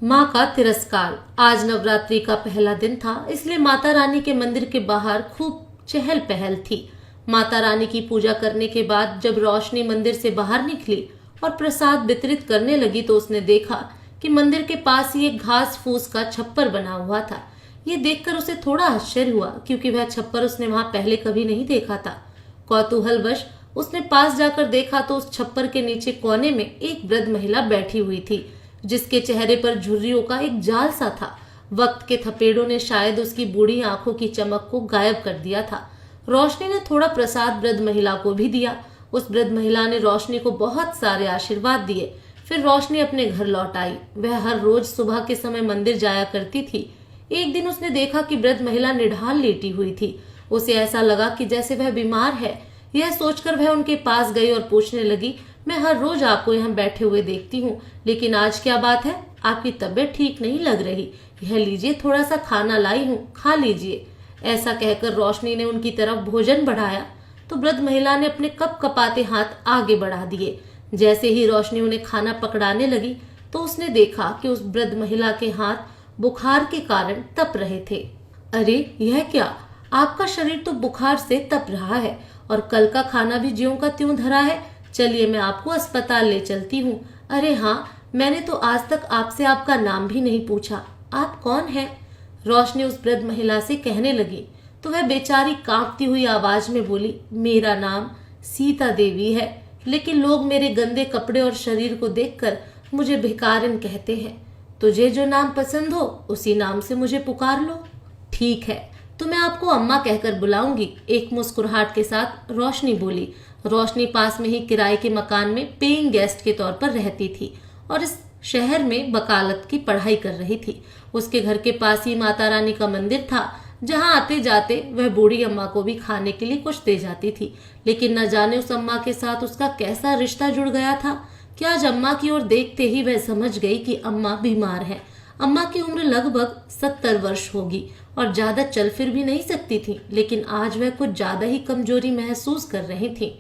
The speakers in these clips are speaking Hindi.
माँ का तिरस्कार। आज नवरात्रि का पहला दिन था, इसलिए माता रानी के मंदिर के बाहर खूब चहल पहल थी। माता रानी की पूजा करने के बाद जब रोशनी मंदिर से बाहर निकली और प्रसाद वितरित करने लगी तो उसने देखा कि मंदिर के पास ही एक घास फूस का छप्पर बना हुआ था। ये देखकर उसे थोड़ा आश्चर्य हुआ, क्योंकि वह छप्पर उसने वहां पहले कभी नहीं देखा था। कौतूहलवश उसने पास जाकर देखा तो उस छप्पर के नीचे कोने में एक वृद्ध महिला बैठी हुई थी, जिसके चेहरे पर झुर्रियों का एक जाल सा था। वक्त के थपेड़ों ने शायद उसकी बूढ़ी आंखों की चमक को गायब कर दिया था। रोशनी ने थोड़ा प्रसाद वृद्ध महिला को भी दिया। उस वृद्ध महिला ने रोशनी को बहुत सारे आशीर्वाद दिए। फिर रोशनी अपने घर लौट आई। वह हर रोज सुबह के समय मंदिर जाया करती थी। एक दिन उसने देखा कि वृद्ध महिला निढाल लेटी हुई थी। उसे ऐसा लगा कि जैसे वह बीमार है। यह सोचकर वह उनके पास गई और पूछने लगी, मैं हर रोज आपको यहाँ बैठे हुए देखती हूँ, लेकिन आज क्या बात है? आपकी तबीयत ठीक नहीं लग रही। यह लीजिए, थोड़ा सा खाना लाई हूँ, खा लीजिए। ऐसा कहकर रोशनी ने उनकी तरफ भोजन बढ़ाया तो वृद्ध महिला ने अपने कप कपाते हाथ आगे बढ़ा दिए। जैसे ही रोशनी उन्हें खाना पकड़ाने लगी तो उसने देखा कि उस वृद्ध महिला के हाथ बुखार के कारण तप रहे थे। अरे यह क्या? आपका शरीर तो बुखार से तप रहा है और कल का खाना भी ज्यों का त्यों धरा है। चलिए, मैं आपको अस्पताल ले चलती हूँ। अरे हाँ, मैंने तो आज तक आपसे आपका नाम भी नहीं पूछा। आप कौन हैं? रोशनी उस वृद्ध महिला से कहने लगी तो वह बेचारी कांपती हुई आवाज में बोली, मेरा नाम सीता देवी है, लेकिन लोग मेरे गंदे कपड़े और शरीर को देखकर मुझे भिखारिन कहते हैं। तुझे जो नाम पसंद हो उसी नाम से मुझे पुकार लो। ठीक है, तो मैं आपको अम्मा कहकर बुलाऊंगी, एक मुस्कुराहट के साथ रोशनी बोली। रोशनी पास में ही किराए के मकान में पेइंग गेस्ट के तौर पर रहती थी और इस शहर में वकालत की पढ़ाई कर रही थी। उसके घर के पास ही माता रानी का मंदिर था, जहां आते जाते वह बूढ़ी अम्मा को भी खाने के लिए कुछ दे जाती थी। लेकिन न जाने उस अम्मा के साथ उसका कैसा रिश्ता जुड़ गया था कि आज अम्मा की ओर देखते ही वह समझ गई कि अम्मा बीमार है। अम्मा की उम्र लगभग 70 वर्ष होगी और ज्यादा चल फिर भी नहीं सकती थी, लेकिन आज वह कुछ ज्यादा ही कमजोरी महसूस कर रही थी।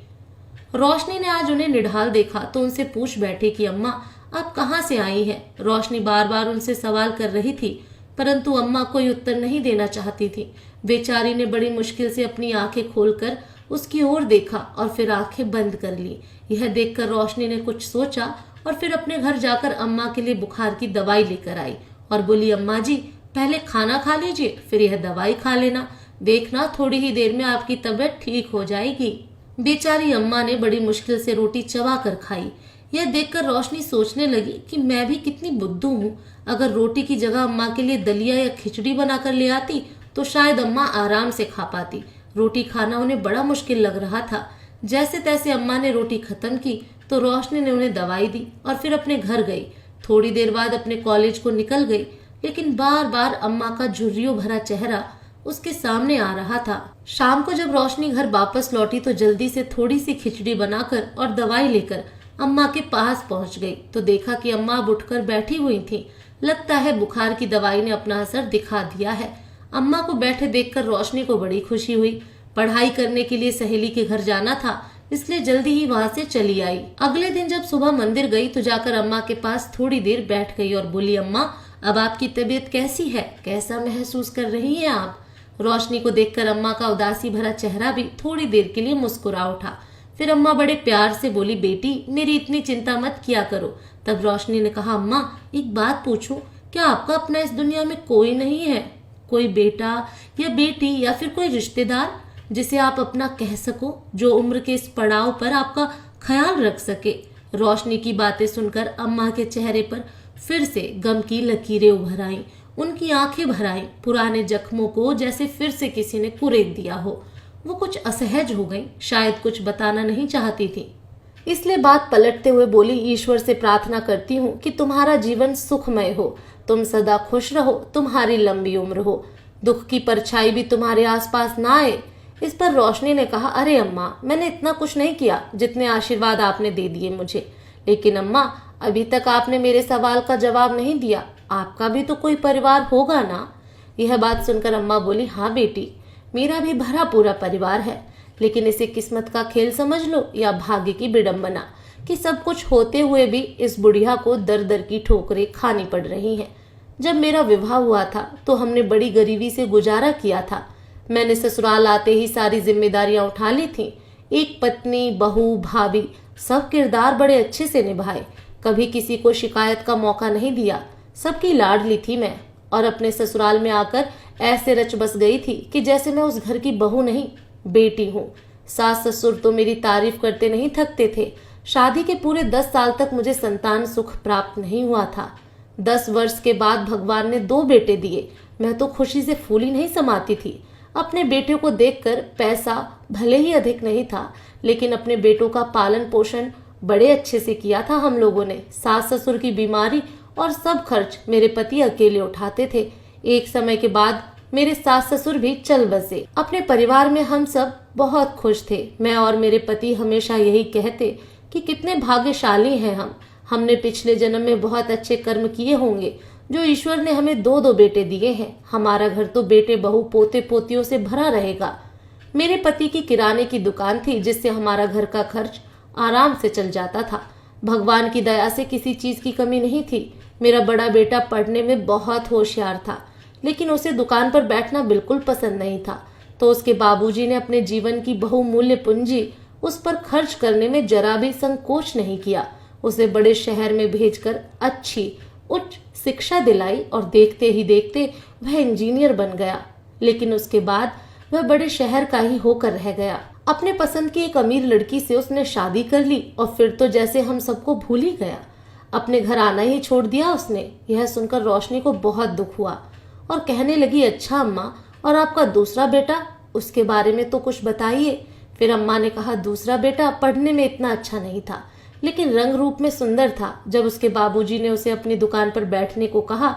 रोशनी ने आज उन्हें निढाल देखा तो उनसे पूछ बैठी कि अम्मा, आप कहाँ से आई हैं? रोशनी बार बार उनसे सवाल कर रही थी, परंतु अम्मा कोई उत्तर नहीं देना चाहती थी। बेचारी ने बड़ी मुश्किल से अपनी आंखें खोलकर उसकी ओर देखा और फिर आंखें बंद कर ली। यह देखकर रोशनी ने कुछ सोचा और फिर अपने घर जाकर अम्मा के लिए बुखार की दवाई लेकर आई और बोली, अम्मा जी, पहले खाना खा लीजिए, फिर यह दवाई खा लेना। देखना, थोड़ी ही देर में आपकी तबीयत ठीक हो जाएगी। बेचारी अम्मा ने बड़ी मुश्किल से रोटी चबा कर खाई। यह देखकर रोशनी सोचने लगी कि मैं भी कितनी बुद्धू हूँ। अगर रोटी की जगह अम्मा के लिए दलिया या खिचड़ी बनाकर ले आती तो शायद अम्मा आराम से खा पाती। रोटी खाना उन्हें बड़ा मुश्किल लग रहा था। जैसे तैसे अम्मा ने रोटी खत्म की तो रोशनी ने उन्हें दवाई दी और फिर अपने घर गई। थोड़ी देर बाद अपने कॉलेज को निकल गई, लेकिन बार बार अम्मा का झुर्रियों भरा चेहरा उसके सामने आ रहा था। शाम को जब रोशनी घर वापस लौटी तो जल्दी से थोड़ी सी खिचड़ी बनाकर और दवाई लेकर अम्मा के पास पहुंच गई तो देखा कि अम्मा अब उठकर बैठी हुई थी। लगता है बुखार की दवाई ने अपना असर दिखा दिया है। अम्मा को बैठे देखकर रोशनी को बड़ी खुशी हुई। पढ़ाई करने के लिए सहेली के घर जाना था, इसलिए जल्दी ही वहां से चली आई। अगले दिन जब सुबह मंदिर गई तो जाकर अम्मा के पास थोड़ी देर बैठ गई और बोली, अम्मा, अब आपकी तबीयत कैसी है? कैसा महसूस कर रही हैं आप? रोशनी को देखकर अम्मा का उदासी भरा चेहरा भी थोड़ी देर के लिए मुस्कुरा उठा। फिर अम्मा बड़े प्यार से बोली, बेटी, मेरी इतनी चिंता मत किया करो। तब रोशनी ने कहा, अम्मा, एक बात पूछूं, क्या आपका अपना इस दुनिया में कोई नहीं है? कोई बेटा या बेटी या फिर कोई रिश्तेदार जिसे आप अपना कह सको, जो उम्र के इस पड़ाव पर आपका ख्याल रख सके? रोशनी की बातें सुनकर अम्मा के चेहरे पर फिर से गम की लकीरें उभर आईं। उनकी आंखें भर आईं। पुराने जख्मों को जैसे फिर से किसी ने कुरेद दिया हो। वो कुछ असहज हो गई, शायद कुछ बताना नहीं चाहती थी, इसलिए बात पलटते हुए बोली, ईश्वर से प्रार्थना करती हूँ कि तुम्हारा जीवन सुखमय हो, तुम सदा खुश रहो, तुम्हारी लंबी उम्र हो, दुख की परछाई भी तुम्हारे आसपास ना आए। इस पर रोशनी ने कहा, अरे अम्मा, मैंने इतना कुछ नहीं किया जितने आशीर्वाद आपने दे दिए मुझे। लेकिन अम्मा, अभी तक आपने मेरे सवाल का जवाब नहीं दिया। आपका भी तो कोई परिवार होगा ना? यह बात सुनकर अम्मा बोली, हाँ बेटी, मेरा भी भरा पूरा परिवार है, लेकिन इसे किस्मत का खेल समझ लो या भाग्य की विडंबना कि सब कुछ होते हुए भी इस बुढ़िया को दर दर की ठोकरें खानी पड़ रही हैं। जब मेरा विवाह हुआ था तो हमने बड़ी गरीबी से गुजारा किया था। मैंने ससुराल आते ही सारी जिम्मेदारियां उठा ली थीं। एक पत्नी, बहू, भाभी, सब किरदार बड़े अच्छे से निभाए। कभी किसी को शिकायत का मौका नहीं दिया। सबकी लाडली थी मैं, और अपने ससुराल में आकर ऐसे रच बस गई थी कि जैसे मैं उस घर की बहू नहीं, बेटी हूँ। सास ससुर तो मेरी तारीफ करते नहीं थकते थे। शादी के पूरे 10 साल तक मुझे संतान सुख प्राप्त नहीं हुआ था। 10 वर्ष के बाद भगवान ने 2 बेटे दिए। मैं तो खुशी से फूली नहीं समाती थी। अपने बेटे को देखकर पैसा भले ही अधिक नहीं था, लेकिन अपने बेटों का पालन पोषण बड़े अच्छे से किया था हम लोगों ने। सास ससुर की बीमारी और सब खर्च मेरे पति अकेले उठाते थे। एक समय के बाद मेरे सास ससुर भी चल बसे। अपने परिवार में हम सब बहुत खुश थे। मैं और मेरे पति हमेशा यही कहते कि कितने भाग्यशाली हैं हम। हमने पिछले जन्म में बहुत अच्छे कर्म किए होंगे जो ईश्वर ने हमें 2 बेटे दिए हैं। हमारा घर तो बेटे, बहू, पोते पोतियों से भरा रहेगा। मेरे पति की किराने की दुकान थी जिससे हमारा घर का खर्च आराम से चल जाता था। भगवान की दया से किसी चीज की कमी नहीं थी। मेरा बड़ा बेटा पढ़ने में बहुत होशियार था, लेकिन उसे दुकान पर बैठना बिल्कुल पसंद नहीं था। तो उसके बाबूजी ने अपने जीवन की बहुमूल्य पूंजी उस पर खर्च करने में जरा भी संकोच नहीं किया। उसे बड़े शहर में भेजकर अच्छी उच्च शिक्षा दिलाई और देखते ही देखते वह इंजीनियर बन गया। लेकिन उसके बाद वह बड़े शहर का ही होकर रह गया। अपने पसंद की एक अमीर लड़की से उसने शादी कर ली और फिर तो जैसे हम सबको भूल ही गया। अपने घर आना ही छोड़ दिया उसने। यह सुनकर रोशनी को बहुत दुख हुआ और कहने लगी, अच्छा अम्मा, और आपका दूसरा बेटा, उसके बारे में तो कुछ बताइए। फिर अम्मा ने कहा, दूसरा बेटा पढ़ने में इतना अच्छा नहीं था, लेकिन रंग रूप में सुंदर था। जब उसके बाबूजी ने उसे अपनी दुकान पर बैठने को कहा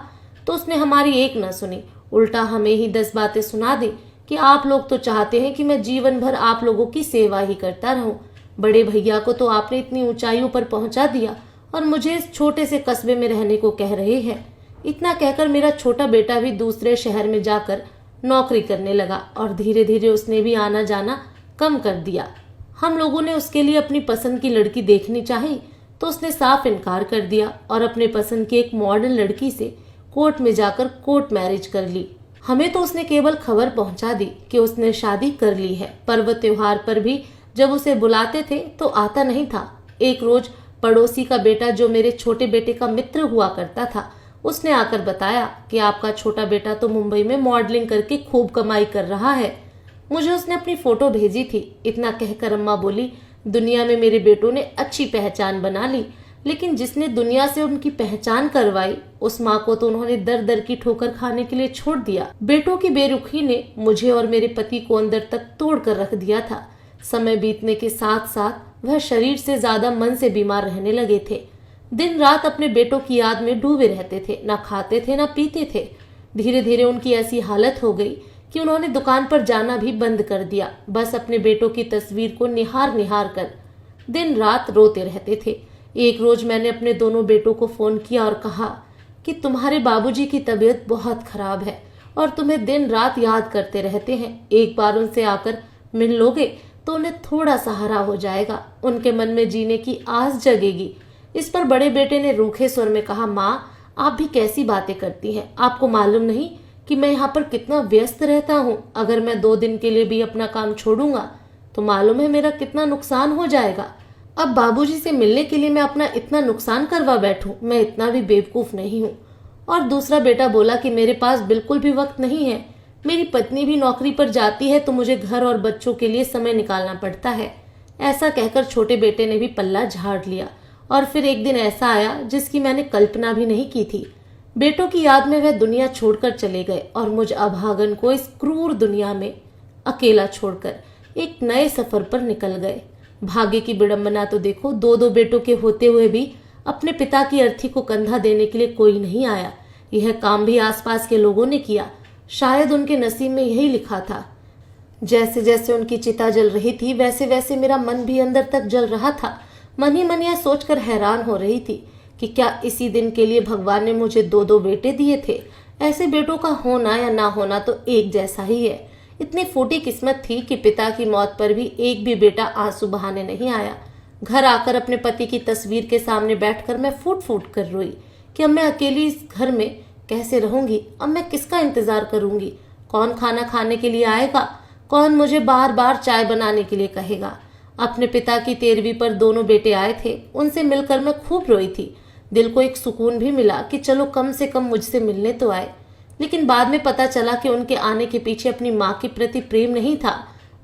तो उसने हमारी एक न सुनी, उल्टा हमें ही 10 बातें सुना दी कि आप लोग तो चाहते हैं कि मैं जीवन भर आप लोगों की सेवा ही करता रहूं। बड़े भैया को तो आपने इतनी ऊंचाइयों पर पहुंचा दिया और मुझे इस छोटे से कस्बे में रहने को कह रहे हैं। इतना कहकर मेरा छोटा बेटा भी दूसरे शहर में जाकर नौकरी करने लगा और धीरे धीरे उसने भी आना जाना कम कर दिया। हम लोगों ने उसके लिए अपनी पसंद की लड़की देखनी चाही तो उसने साफ इनकार कर दिया और अपने पसंद की एक मॉडर्न लड़की से कोर्ट में जाकर कोर्ट मैरिज कर ली। हमें तो उसने केवल खबर पहुंचा दी कि उसने शादी कर ली है। पर्व त्योहार पर भी जब उसे बुलाते थे तो आता नहीं था। एक रोज पड़ोसी का बेटा, जो मेरे छोटे बेटे का मित्र हुआ करता था, उसने आकर बताया कि आपका छोटा बेटा तो मुंबई में मॉडलिंग करके खूब कमाई कर रहा है। मुझे उसने अपनी फोटो भेजी थी। इतना कहकर अम्मा बोली, दुनिया में मेरे बेटों ने अच्छी पहचान बना ली, लेकिन जिसने दुनिया से उनकी पहचान करवाई उस माँ को तो उन्होंने दर दर की ठोकर खाने के लिए छोड़ दिया। बेटों की बेरुखी ने मुझे और मेरे पति को अंदर तक तोड़ कर रख दिया था। समय बीतने के साथ साथ वह शरीर से ज्यादा मन से बीमार रहने लगे थे। दिन रात अपने बेटों की याद में डूबे रहते थे, ना खाते थे ना पीते थे। धीरे धीरे उनकी ऐसी हालत हो गई कि उन्होंने दुकान पर जाना भी बंद कर दिया। बस अपने बेटों की तस्वीर को निहार निहार कर दिन रात रोते रहते थे। एक रोज मैंने अपने दोनों बेटों को फोन किया और कहा कि तुम्हारे बाबूजी की तबीयत बहुत खराब है और तुम्हें दिन रात याद करते रहते हैं। एक बार उनसे आकर मिल लोगे तो उन्हें थोड़ा सहारा हो जाएगा, उनके मन में जीने की आस जगेगी। इस पर बड़े बेटे ने रूखे स्वर में कहा, माँ आप भी कैसी बातें करती हैं? आपको मालूम नहीं कि मैं यहाँ पर कितना व्यस्त रहता हूँ? अगर मैं 2 दिन के लिए भी अपना काम छोड़ूंगा तो मालूम है मेरा कितना नुकसान हो जाएगा। अब बाबूजी से मिलने के लिए मैं अपना इतना नुकसान करवा बैठूं? मैं इतना भी बेवकूफ नहीं हूँ। और दूसरा बेटा बोला कि मेरे पास बिल्कुल भी वक्त नहीं है। मेरी पत्नी भी नौकरी पर जाती है तो मुझे घर और बच्चों के लिए समय निकालना पड़ता है। ऐसा कहकर छोटे बेटे ने भी पल्ला झाड़ लिया और फिर एक दिन ऐसा आया जिसकी मैंने कल्पना भी नहीं की थी। बेटों की याद में वह दुनिया छोड़कर चले गए और मुझ अभागन को इस क्रूर दुनिया में अकेला छोड़कर एक नए सफर पर निकल गए। भाग्य की विडंबना तो देखो, 2 बेटों के होते हुए भी अपने पिता की अर्थी को कंधा देने के लिए कोई नहीं आया। यह काम भी आसपास के लोगों ने किया। शायद उनके नसीब में यही लिखा था। जैसे जैसे उनकी चिता जल रही थी वैसे वैसे मेरा मन भी अंदर तक जल रहा था। मन ही मन यह सोचकर हैरान हो रही थी कि क्या इसी दिन के लिए भगवान ने मुझे 2 बेटे दिए थे? ऐसे बेटों का होना या ना होना तो एक जैसा ही है। इतनी फूटी किस्मत थी कि पिता की मौत पर भी एक भी बेटा आंसू बहाने नहीं आया। घर आकर अपने पति की तस्वीर के सामने बैठकर मैं फूट फूट कर रोई कि अब मैं अकेली इस घर में कैसे रहूंगी। अब मैं किसका इंतजार करूंगी? कौन खाना खाने के लिए आएगा? कौन मुझे बार बार चाय बनाने के लिए कहेगा? अपने पिता की 13वीं पर दोनों बेटे आए थे, उनसे मिलकर मैं खूब रोई थी। दिल को एक सुकून भी मिला कि चलो कम से कम मुझसे मिलने तो आए। लेकिन बाद में पता चला कि उनके आने के पीछे अपनी माँ के प्रति प्रेम नहीं था,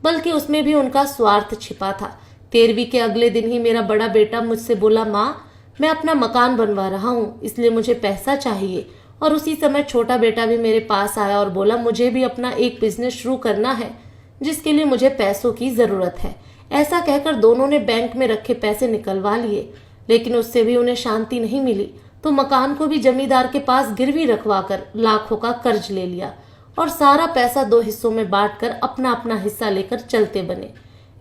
बल्कि उसमें भी उनका स्वार्थ छिपा था। 13वीं के अगले दिन ही मेरा बड़ा बेटा मुझसे बोला, माँ मैं अपना मकान बनवा रहा हूँ, इसलिए मुझे पैसा चाहिए। और उसी समय छोटा बेटा भी मेरे पास आया और बोला, मुझे भी अपना एक बिजनेस शुरू करना है जिसके लिए मुझे पैसों की जरूरत है। ऐसा कहकर दोनों ने बैंक में रखे पैसे निकलवा लिए, लेकिन उससे भी उन्हें शांति नहीं मिली, तो मकान को भी जमींदार के पास गिरवी रखवाकर लाखों का कर्ज ले लिया और सारा पैसा 2 हिस्सों में बांटकर अपना अपना हिस्सा लेकर चलते बने।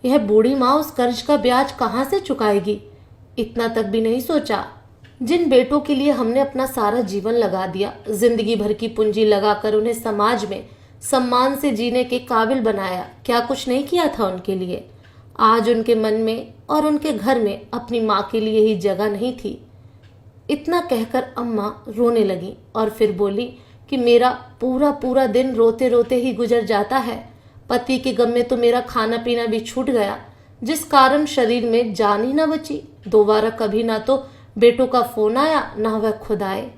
यह बूढ़ी माँ उस कर्ज का ब्याज कहाँ से चुकाएगी, इतना तक भी नहीं सोचा। जिन बेटों के लिए हमने अपना सारा जीवन लगा दिया, जिंदगी भर की पूंजी लगाकर उन्हें समाज में सम्मान से जीने के काबिल बनाया, क्या कुछ नहीं किया था उनके लिए? आज उनके मन में और उनके घर में अपनी माँ के लिए ही जगह नहीं थी। इतना कहकर अम्मा रोने लगी और फिर बोली कि मेरा पूरा पूरा दिन रोते रोते ही गुजर जाता है। पति के गम में तो मेरा खाना पीना भी छूट गया, जिस कारण शरीर में जान ही न बची। दोबारा कभी ना तो बेटों का फोन आया, ना वह खुद आए।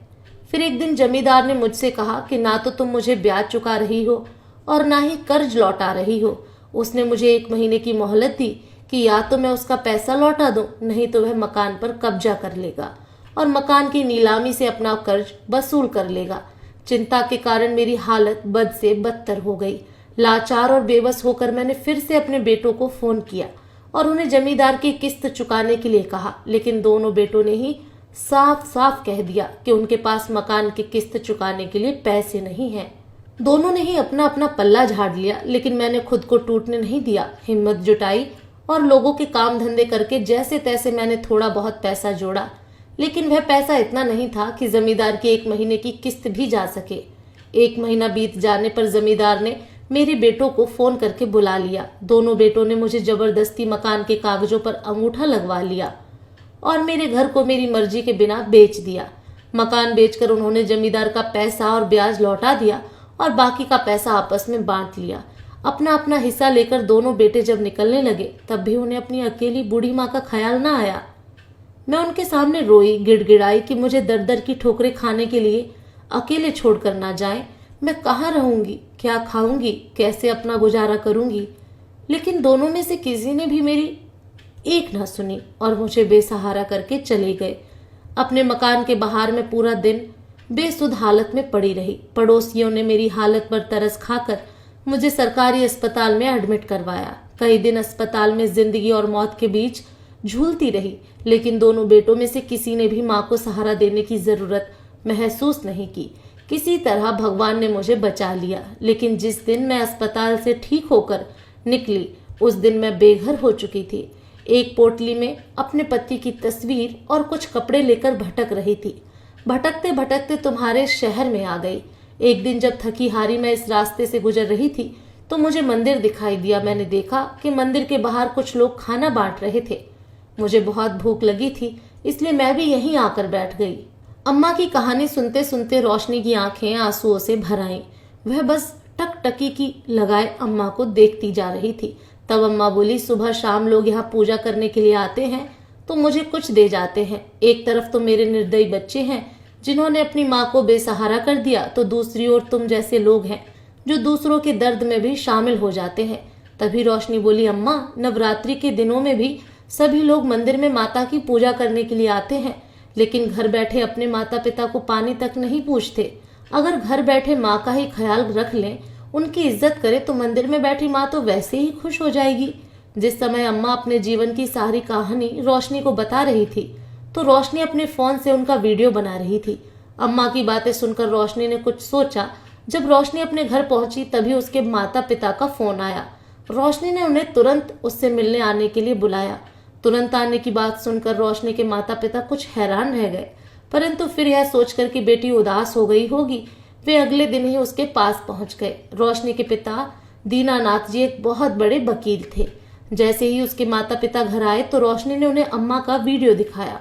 फिर एक दिन जमींदार ने मुझसे कहा कि ना तो तुम मुझे ब्याज चुका रही हो और ना ही कर्ज लौटा रही हो। उसने मुझे 1 महीने की मोहलत दी कि या तो मैं उसका पैसा लौटा दूं, नहीं तो वह मकान पर कब्जा कर लेगा और मकान की नीलामी से अपना कर्ज वसूल कर लेगा। चिंता के कारण मेरी हालत बद से बदतर हो गई। लाचार और बेबस होकर मैंने फिर से अपने बेटों को फोन किया और उन्हें जमींदार की किस्त चुकाने के लिए कहा, लेकिन दोनों बेटों ने ही साफ साफ कह दिया कि उनके पास मकान की किस्त चुकाने के लिए पैसे नहीं हैं। दोनों ने ही अपना अपना पल्ला झाड़ लिया, लेकिन मैंने खुद को टूटने नहीं दिया। हिम्मत जुटाई और लोगों के काम धंधे करके जैसे तैसे मैंने थोड़ा बहुत पैसा जोड़ा, लेकिन वह पैसा इतना नहीं था कि जमींदार की 1 महीने की किस्त भी जा सके। 1 महीना बीत जाने पर जमींदार ने मेरे बेटों को फोन करके बुला लिया। दोनों बेटों ने मुझे जबरदस्ती मकान के कागजों पर अंगूठा लगवा लिया और मेरे घर को मेरी मर्जी के बिना बेच दिया। मकान बेचकर उन्होंने जमींदार का पैसा और ब्याज लौटा दिया और बाकी का पैसा आपस में बांट लिया। अपना अपना हिस्सा लेकर दोनों बेटे जब निकलने लगे, तब भी उन्हें अपनी अकेली बूढ़ी माँ का ख्याल न आया। मैं उनके सामने रोई, गिड़गिड़ाई कि मुझे दर दर की ठोकरें खाने के लिए अकेले छोड़कर ना जाएं। मैं कहाँ रहूंगी, क्या खाऊंगी, कैसे अपना गुजारा करूंगी? लेकिन दोनों में से किसी ने भी मेरी एक ना सुनी और मुझे बेसहारा करके चले गए। अपने मकान के बाहर में पूरा दिन बेसुध हालत में पड़ी रही। पड़ोसियों ने मेरी हालत पर तरस खाकर मुझे सरकारी अस्पताल में एडमिट करवाया। कई दिन अस्पताल में जिंदगी और मौत के बीच झूलती रही, लेकिन दोनों बेटों में से किसी ने भी माँ को सहारा देने की जरूरत महसूस नहीं की। किसी तरह भगवान ने मुझे बचा लिया, लेकिन जिस दिन मैं अस्पताल से ठीक होकर निकली, उस दिन मैं बेघर हो चुकी थी। एक पोटली में अपने पति की तस्वीर और कुछ कपड़े लेकर भटक रही थी। भटकते भटकते तुम्हारे शहर में आ गई। एक दिन जब थकी हारी मैं इस रास्ते से गुजर रही थी, तो मुझे मंदिर दिखाई दिया। मैंने देखा कि मंदिर के बाहर कुछ लोग खाना बांट रहे थे। मुझे बहुत भूख लगी थी, इसलिए मैं भी यहीं आकर बैठ गई। अम्मा की कहानी सुनते सुनते रोशनी की आंखें आंसुओं से भर आईं। वह बस टकटकी की लगाए अम्मा को देखती जा रही थी। तब अम्मा बोली, सुबह शाम लोग यहाँ पूजा करने के लिए आते हैं तो मुझे कुछ दे जाते हैं। एक तरफ तो मेरे निर्दयी बच्चे हैं जिन्होंने अपनी माँ को बेसहारा कर दिया, तो दूसरी ओर तुम जैसे लोग हैं जो दूसरों के दर्द में भी शामिल हो जाते हैं। तभी रोशनी बोली, अम्मा नवरात्रि के दिनों में भी सभी लोग मंदिर में माता की पूजा करने के लिए आते हैं, लेकिन घर बैठे अपने माता पिता को पानी तक नहीं पूछते। अगर घर बैठे माँ का ही ख्याल रख लें, उनकी इज्जत करें, तो मंदिर में बैठी माँ तो वैसे ही खुश हो जाएगी। जिस समय अम्मा अपने जीवन की सारी कहानी रोशनी को बता रही थी, तो रोशनी अपने फोन से उनका वीडियो बना रही थी। अम्मा की बातें सुनकर रोशनी ने कुछ सोचा। जब रोशनी अपने घर पहुंची, तभी उसके माता पिता का फोन आया। रोशनी ने उन्हें तुरंत उससे मिलने आने के लिए बुलाया। तुरंत आने की बात सुनकर रोशनी के माता पिता कुछ हैरान रह गए, परंतु फिर यह सोचकर कि बेटी उदास हो गई होगी, वे अगले दिन ही उसके पास पहुंच गए। रोशनी के पिता दीनानाथ जी एक बहुत बड़े वकील थे। जैसे ही उसके माता पिता घर आए तो रोशनी ने उन्हें अम्मा का वीडियो दिखाया।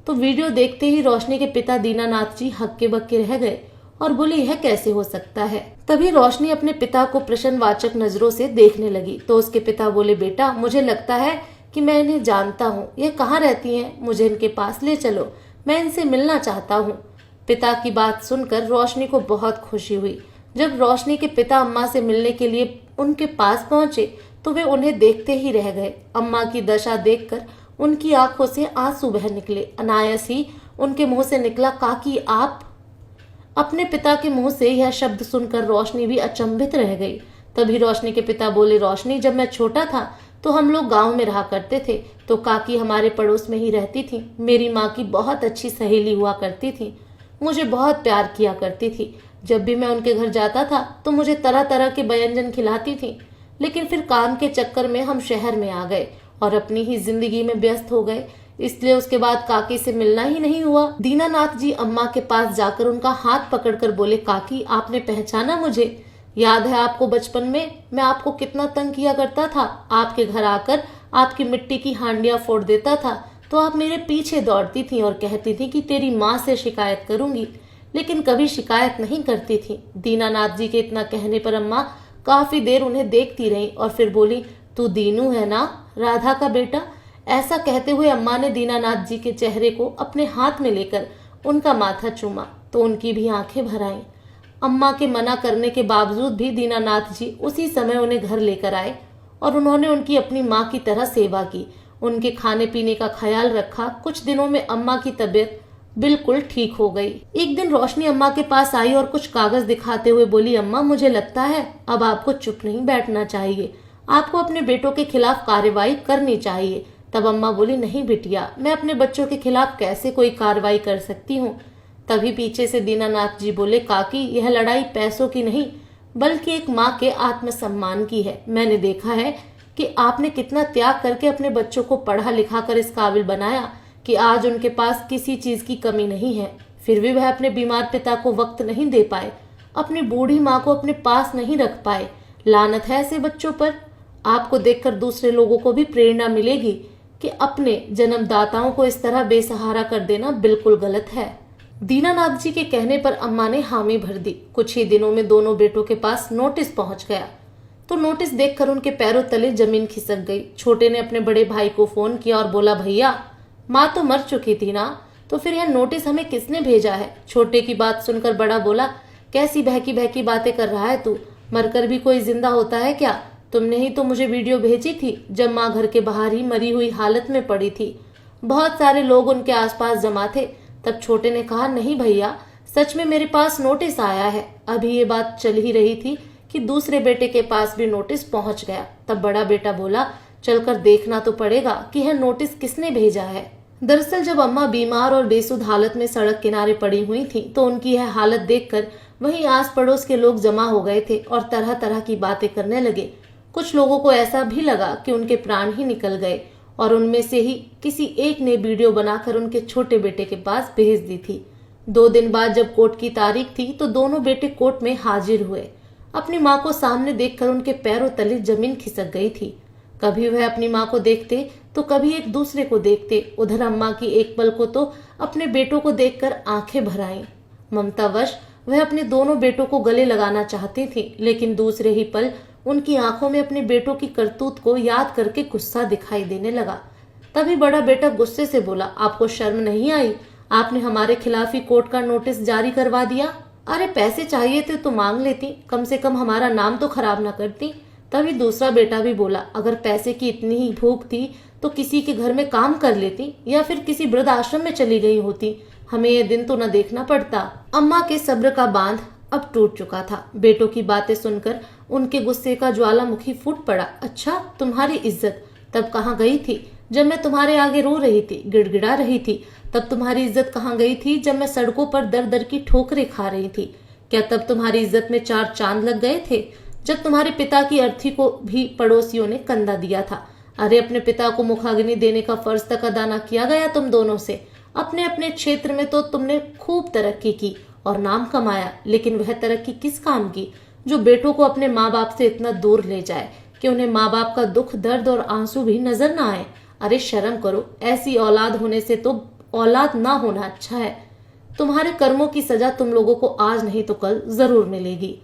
तो वीडियो देखते ही रोशनी के पिता दीनानाथ जी हक्के बक्के रह गए और बोले यह कैसे हो सकता है। तभी रोशनी अपने पिता को प्रश्नवाचक नजरों से देखने लगी तो उसके पिता बोले बेटा मुझे लगता है कि मैं इन्हें जानता हूँ, ये कहाँ रहती हैं, मुझे इनके पास ले चलो, मैं इनसे मिलना चाहता हूँ। पिता की बात सुनकर रोशनी को बहुत खुशी हुई। जब रोशनी के पिता अम्मा से मिलने के लिए उनके पास पहुंचे तो वे उन्हें देखते ही रह गए। अम्मा की दशा देखकर उनकी आंखों से आंसू बह निकले। अनायास ही उनके मुंह से निकला काकी आप। अपने पिता के मुंह से यह शब्द सुनकर रोशनी भी अचंभित रह गई। तभी रोशनी के पिता बोले रोशनी जब मैं छोटा था तो हम लोग गांव में रहा करते थे तो काकी हमारे पड़ोस में ही रहती थी। मेरी माँ की बहुत अच्छी सहेली हुआ करती थी, मुझे बहुत प्यार किया करती थी। जब भी मैं उनके घर जाता था तो मुझे तरह तरह के व्यंजन खिलाती थी। लेकिन फिर काम के चक्कर में हम शहर में आ गए और अपनी ही जिंदगी में व्यस्त हो गए, इसलिए उसके बाद काकी से मिलना ही नहीं हुआ। दीनानाथ जी अम्मा के पास जाकर उनका हाथ पकड़कर बोले काकी आपने पहचाना मुझे? याद है आपको बचपन में मैं आपको कितना तंग किया करता था। आपके घर आकर आपकी मिट्टी की हांडियां फोड़ देता था तो आप मेरे पीछे दौड़ती थी और कहती थी कि तेरी माँ से शिकायत करूंगी, लेकिन कभी शिकायत नहीं करती थी। दीनानाथ जी के इतना कहने पर अम्मा काफी देर उन्हें देखती रही और फिर बोली तू दीनू है ना, राधा का बेटा? ऐसा कहते हुए अम्मा ने दीनानाथ जी के चेहरे को अपने हाथ में लेकर उनका माथा चूमा तो उनकी भी आंखें भर आईं। अम्मा के मना करने के बावजूद भी दीनानाथ जी उसी समय उन्हें घर लेकर आए और उन्होंने उनकी अपनी माँ की तरह सेवा की, उनके खाने पीने का ख्याल रखा। कुछ दिनों में अम्मा की तबीयत बिल्कुल ठीक हो गई। एक दिन रोशनी अम्मा के पास आई और कुछ कागज दिखाते हुए बोली अम्मा मुझे लगता है अब आपको चुप नहीं बैठना चाहिए, आपको अपने बेटों के खिलाफ कार्रवाई करनी चाहिए। तब अम्मा बोली नहीं बिटिया, मैं अपने बच्चों के खिलाफ कैसे कोई कार्रवाई कर सकती हूँ। तभी पीछे से दीनानाथ जी बोले काकी यह लड़ाई पैसों की नहीं बल्कि एक माँ के आत्मसम्मान की है। मैंने देखा है कि आपने कितना त्याग करके अपने बच्चों को पढ़ा लिखा कर इस काबिल बनाया कि आज उनके पास किसी चीज की कमी नहीं है। फिर भी वह अपने बीमार पिता को वक्त नहीं दे पाए, अपनी बूढ़ी माँ को अपने पास नहीं रख पाए। लानत है ऐसे बच्चों पर। आपको देखकर दूसरे लोगों को भी प्रेरणा मिलेगी कि अपने जन्मदाताओं को इस तरह बेसहारा कर देना बिल्कुल गलत है। दीनानाथ जी के कहने पर अम्मा ने हामी भर दी। कुछ ही दिनों में दोनों बेटों के पास नोटिस पहुंच गया तो नोटिस देखकर उनके पैरों तले जमीन खिसक गई। छोटे ने अपने बड़े भाई को फोन किया और बोला भैया माँ तो मर चुकी थी ना, तो फिर यह नोटिस हमें किसने भेजा है? छोटे की बात सुनकर बड़ा बोला कैसी बहकी बहकी बातें कर रहा है तू, मरकर भी कोई जिंदा होता है क्या? तुमने ही तो मुझे वीडियो भेजी थी जब माँ घर के बाहर ही मरी हुई हालत में पड़ी थी, बहुत सारे लोग उनके आसपास जमा थे। तब छोटे ने कहा नहीं भैया सच में मेरे पास नोटिस आया है। अभी ये बात चल ही रही थी कि दूसरे बेटे के पास भी नोटिस पहुंच गया। तब बड़ा बेटा बोला चलकर देखना तो पड़ेगा कि यह नोटिस किसने भेजा है। दरअसल जब अम्मा बीमार और बेसुध हालत में सड़क किनारे पड़ी हुई थी तो उनकी यह हालत देखकर वहीं आस पड़ोस के लोग जमा हो गए थे और तरह तरह की बातें करने लगे। कुछ लोगों को ऐसा भी लगा कि उनके प्राण ही निकल गए और उनमें से ही किसी एक ने वीडियो बनाकर उनके छोटे बेटे के पास भेज दी थी। 2 दिन बाद जब कोर्ट की तारीख थी तो दोनों बेटे कोर्ट में हाजिर हुए। अपनी माँ को सामने देखकर उनके पैरों तले जमीन खिसक गई थी। कभी वह अपनी माँ को देखते तो कभी एक दूसरे को देखते। उधर अम्मा की एक पल को तो अपने बेटों को देखकर आंखें भर आईं। ममतावश वह अपने दोनों बेटों को गले लगाना चाहती थी, लेकिन दूसरे ही पल उनकी आंखों में अपने बेटों की करतूत को याद करके गुस्सा दिखाई देने लगा। तभी बड़ा बेटा गुस्से से बोला आपको शर्म नहीं आई? आपने हमारे खिलाफ ही कोर्ट का नोटिस जारी करवा दिया। अरे पैसे चाहिए थे तो मांग लेती, कम से कम हमारा नाम तो खराब ना करती। तभी दूसरा बेटा भी बोला अगर पैसे की इतनी ही भूख थी तो किसी के घर में काम कर लेती या फिर किसी वृद्ध आश्रम में चली गई होती, हमें ये दिन तो न देखना पड़ता। अम्मा के सब्र का बांध अब टूट चुका था। बेटों की बातें सुनकर उनके गुस्से का ज्वालामुखी फूट पड़ा। अच्छा तुम्हारी इज्जत तब कहाँ गई थी जब मैं तुम्हारे आगे रो रही थी, गिड़गिड़ा रही थी? तब तुम्हारी इज्जत कहाँ गई थी जब मैं सड़कों पर दर दर की ठोकरें खा रही थी? क्या तब तुम्हारी इज्जत में 4 चांद लग गए थे जब तुम्हारे पिता की अर्थी को भी पड़ोसियों ने कंधा दिया था? अरे अपने पिता को मुखाग्नि देने का फर्ज तक अदा न किया गया तुम दोनों से? अपने अपने क्षेत्र में तो तुमने खूब तरक्की की और नाम कमाया, लेकिन वह तरक्की किस काम की जो बेटों को अपने माँ बाप से इतना दूर ले जाए? कि उन्हें माँ बाप का दुख, दर्द और आंसू भी नजर ना आए। अरे शर्म करो, ऐसी औलाद होने से तो औलाद ना होना अच्छा है। तुम्हारे कर्मों की सजा तुम लोगों को आज नहीं तो कल जरूर मिलेगी।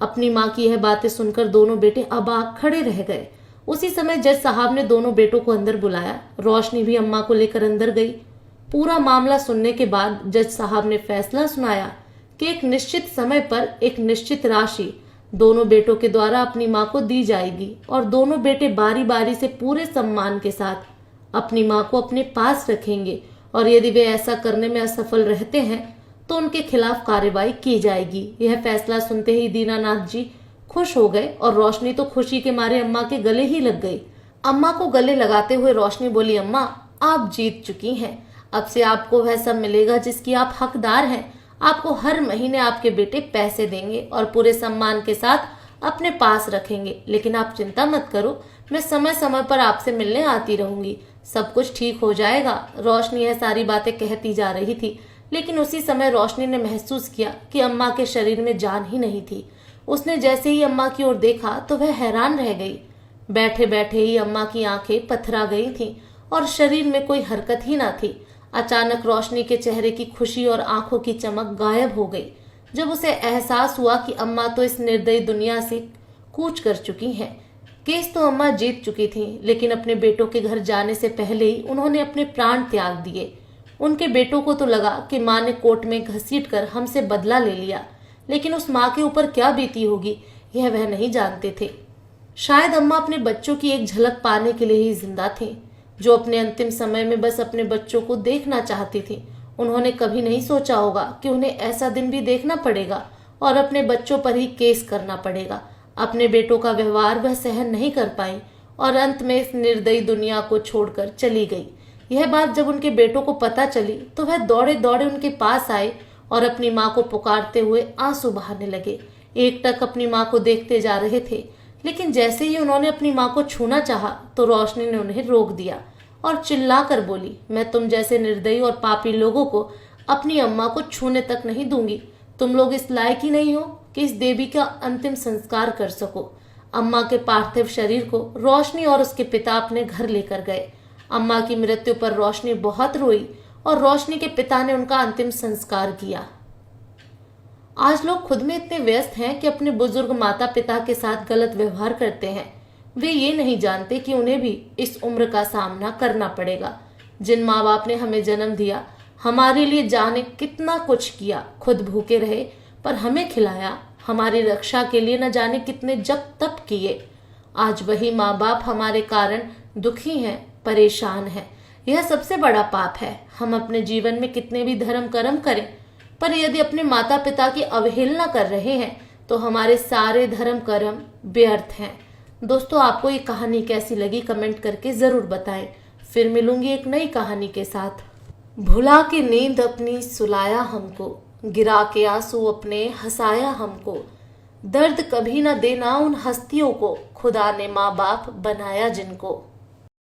अपनी माँ की यह बातें सुनकर दोनों बेटे अबाक खड़े रह गए। उसी समय जज साहब ने दोनों बेटों को अंदर बुलाया। रोशनी भी अम्मा को लेकर अंदर गई। पूरा मामला सुनने के बाद जज साहब ने फैसला सुनाया कि एक निश्चित समय पर एक निश्चित राशि दोनों बेटों के द्वारा अपनी माँ को दी जाएगी और दोनों बेटे बारी बारी से पूरे सम्मान के साथ अपनी माँ को अपने पास रखेंगे और यदि वे ऐसा करने में असफल रहते हैं तो उनके खिलाफ कार्रवाई की जाएगी। यह फैसला सुनते ही दीनानाथ जी खुश हो गए और रोशनी तो खुशी के मारे अम्मा के गले ही लग गई। अम्मा को गले लगाते हुए रोशनी बोली, अम्मा आप जीत चुकी हैं। अब से आपको वह सब मिलेगा जिसकी आप हकदार हैं। आपको हर महीने आपके बेटे पैसे देंगे और पूरे सम्मान के साथ अपने पास रखेंगे। लेकिन आप चिंता मत करो, मैं समय समय पर आपसे मिलने आती रहूंगी। सब कुछ ठीक हो जाएगा। रोशनी यह सारी बातें कहती जा रही थी, लेकिन उसी समय रोशनी ने महसूस किया कि अम्मा के शरीर में जान ही नहीं थी। उसने जैसे ही अम्मा की ओर देखा तो वह हैरान रह गई। बैठे बैठे ही अम्मा की आंखें पथरा गई थीं और शरीर में कोई हरकत ही ना थी। अचानक रोशनी के चेहरे की खुशी और आंखों की चमक गायब हो गई जब उसे एहसास हुआ कि अम्मा तो इस निर्दयी दुनिया से कूच कर चुकी हैं। केस तो अम्मा जीत चुकी थीं, लेकिन अपने बेटों के घर जाने से पहले ही उन्होंने अपने प्राण त्याग दिए। उनके बेटों को तो लगा कि माँ ने कोर्ट में घसीट कर हमसे बदला ले लिया, लेकिन उस माँ के ऊपर क्या बीती होगी यह वह नहीं जानते थे। शायद अम्मा अपने बच्चों की एक झलक पाने के लिए ही जिंदा थी, जो अपने अंतिम समय में बस अपने बच्चों को देखना चाहती थी। उन्होंने कभी नहीं सोचा होगा कि उन्हें ऐसा दिन भी देखना पड़ेगा और अपने बच्चों पर ही केस करना पड़ेगा। अपने बेटों का व्यवहार वह सहन नहीं कर पाई और अंत में इस निर्दयी दुनिया को छोड़कर चली गई। यह बात जब उनके बेटों को पता चली तो वह दौड़े दौड़े उनके पास आए और अपनी माँ को पुकारते हुए आंसू बहाने लगे। एकटक अपनी माँ को देखते जा रहे थे, लेकिन जैसे ही उन्होंने अपनी माँ को छूना चाहा तो रोशनी ने उन्हें रोक दिया और चिल्लाकर बोली, मैं तुम जैसे निर्दयी और पापी लोगों को अपनी अम्मा को छूने तक नहीं दूंगी। तुम लोग इस लायक ही नहीं हो कि इस देवी का अंतिम संस्कार कर सको। अम्मा के पार्थिव शरीर को रोशनी और उसके पिता अपने घर लेकर गए। अम्मा की मृत्यु पर रोशनी बहुत रोई और रोशनी के पिता ने उनका अंतिम संस्कार किया। आज लोग खुद में इतने व्यस्त हैं कि अपने बुजुर्ग माता पिता के साथ गलत व्यवहार करते हैं। वे ये नहीं जानते कि उन्हें भी इस उम्र का सामना करना पड़ेगा। जिन माँ बाप ने हमें जन्म दिया, हमारे लिए जाने कितना कुछ किया, खुद भूखे रहे पर हमें खिलाया, हमारी रक्षा के लिए न जाने कितने जप तप किए। आज वही माँ बाप हमारे कारण दुखी हैं, परेशान हैं। यह सबसे बड़ा पाप है। हम अपने जीवन में कितने भी धर्म कर्म करें, पर यदि अपने माता पिता की अवहेलना कर रहे हैं तो हमारे सारे धर्म कर्म व्यर्थ हैं। दोस्तों, आपको ये कहानी कैसी लगी कमेंट करके जरूर बताएं। फिर मिलूंगी एक नई कहानी के साथ। भुला के नींद अपनी सुलाया हमको, गिरा के आंसू अपने हंसाया हमको। दर्द कभी न देना उन हस्तियों को, खुदा ने माँ बाप बनाया जिनको।